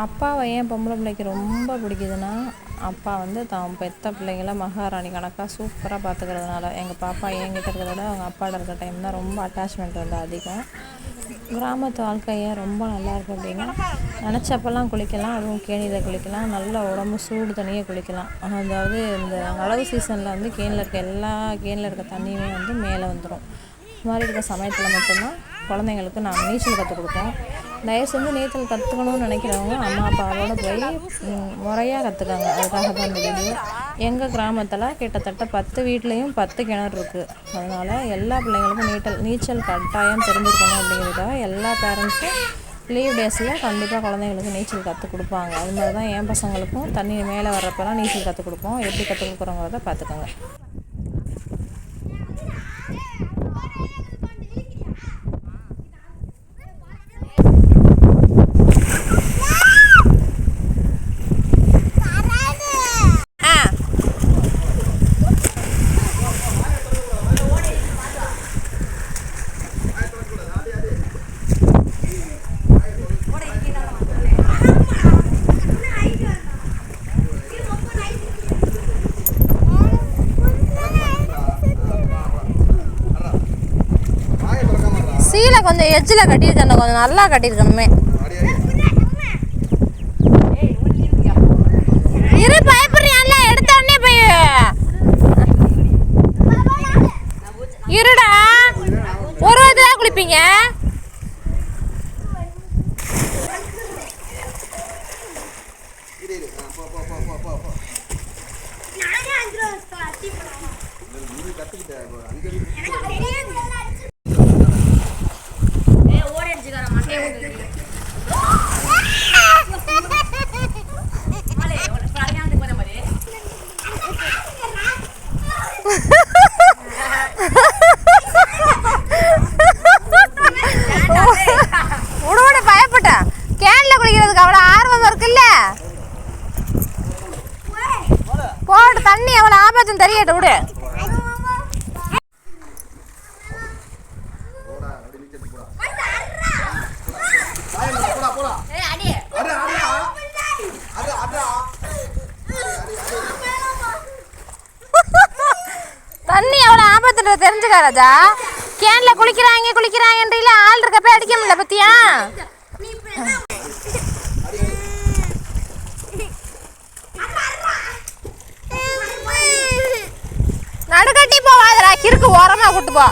அப்பாவை ஏன் பொம்பளை பிள்ளைக்கு ரொம்ப பிடிக்குதுன்னா, அப்பா வந்து தான் பெத்த பிள்ளைங்கள மகாராணி கணக்காக சூப்பராக பார்த்துக்கிறதுனால. எங்கள் பாப்பா என்கிட்ட இருக்கிறத விட அவங்க அப்பாட்ட இருக்கிற டைம் தான் ரொம்ப அட்டாச்மெண்ட் வந்து அதிகம். கிராமத்து வாழ்க்கை ஏன் ரொம்ப நல்லாயிருக்கு அப்படின்னா, நினச்சப்பெல்லாம் குளிக்கலாம், அதுவும் கேணியில் குளிக்கலாம், நல்ல உடம்பு சூடு தண்ணியே குளிக்கலாம். அதாவது இந்த அளவு சீசனில் வந்து கேணியில் இருக்க எல்லா கேணியில் இருக்க தண்ணியுமே வந்து மேலே வந்துடும். இது மாதிரி இருக்க சமயத்தில் மட்டும்தான் குழந்தைங்களுக்கு நாங்கள் நீச்சல் கற்றுக் கொடுப்போம். தயவு செஞ்சு நீச்சல் கற்றுக்கணும்னு நினைக்கிறவங்க அம்மா அப்பாவோட போய் முறையாக கற்றுக்காங்க. அதுக்காக தான் இந்த வீடியோ. எங்கள் கிராமத்தில் கிட்டத்தட்ட 10 வீட்லேயும் 10 கிணறு இருக்குது. அதனால் எல்லா பிள்ளைங்களுக்கும் நீச்சல் கட்டாயம் தெரிஞ்சிருக்கணும் அப்படிங்கிறதுக்காக எல்லா பேரண்ட்ஸும் லீவ் டேஸில் கண்டிப்பாக குழந்தைங்களுக்கு நீச்சல் கற்றுக் கொடுப்பாங்க. அது மாதிரி தான் என் பசங்களுக்கும் தண்ணி மேலே வர்றப்பெல்லாம் நீச்சல் கற்றுக் கொடுப்போம். எப்படி கற்றுக் கொடுக்குறோங்கிறத பார்த்துக்கோங்க. சீலை கொஞ்சம் எட்ஜில் கட்டியிருக்கணும், கொஞ்சம் நல்லா கட்டியிருக்கணுமே. இரு பயப்படுறியான்ல, எடுத்த உடனே போய் இருடா. ஒரு வாரத்தை தான் குளிப்பீங்க. உடனே பயப்பட்டேன். கேன்ல குளிக்கிறதுக்கு அவ்வளோ ஆர்வம் இருக்குல்ல, போட்டு தண்ணி எவ்வளோ ஆபத்துன்னு தெரியட்டு விடு. தண்ணி எவ்வளோ ஆபத்துன்றது தெரிஞ்சுக்க ராஜா. கேன்ல குளிக்கிறாங்கன்றீங்களா, ஆள் இருக்கப்ப அடிக்க முடியல பத்தியா. நடுக்கட்டி போவாதரா, கிறுக்கு ஓரமா கூட்டு போ.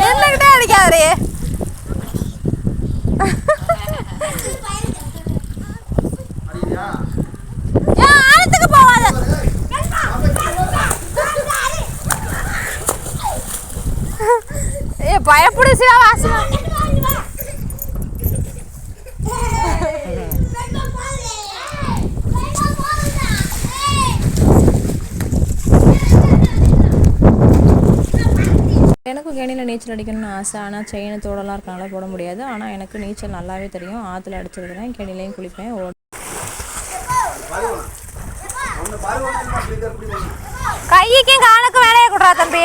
என்னகிட்டே அடிக்காதே. ஆழத்துக்கு போவாத. பயப்படு சிவவாசம். எனக்கும் கேணியில் நீச்சல் அடிக்கணும்னு ஆசை. ஆனால் செயின் தோடெல்லாம் இருக்கனால போட முடியாது. ஆனால் எனக்கு நீச்சல் நல்லாவே தெரியும். ஆற்றுல அடிச்சிருக்கிறேன், கேணிலையும் குளிப்பேன். கைக்கும் காலுக்கும் வேலையை கொடுறா தம்பி.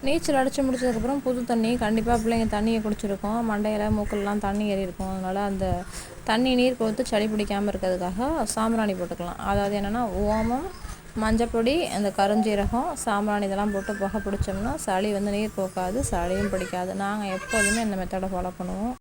நீச்சல் அடித்து முடிச்சதுக்கப்புறம் புது தண்ணி கண்டிப்பாக பிள்ளைங்க தண்ணியை குடிச்சிருக்கோம். மண்டையில் மூக்கெல்லாம் தண்ணி ஏறி இருக்கும். அதனால் அந்த தண்ணி நீர் கோர்த்து சளி பிடிக்காமல் இருக்கிறதுக்காக சாம்பிராணி போட்டுக்கலாம். அதாவது என்னென்னா ஓமம், மஞ்சப்பொடி, அந்த கருஞ்சீரகம், சாம்பிராணி இதெல்லாம் போட்டு புகை பிடிச்சோம்னா சளி வந்து நீர் போக்காது, சளியும் பிடிக்காது. நாங்கள் எப்போதுமே இந்த மெத்தடை ஃபாலோ பண்ணுவோம்.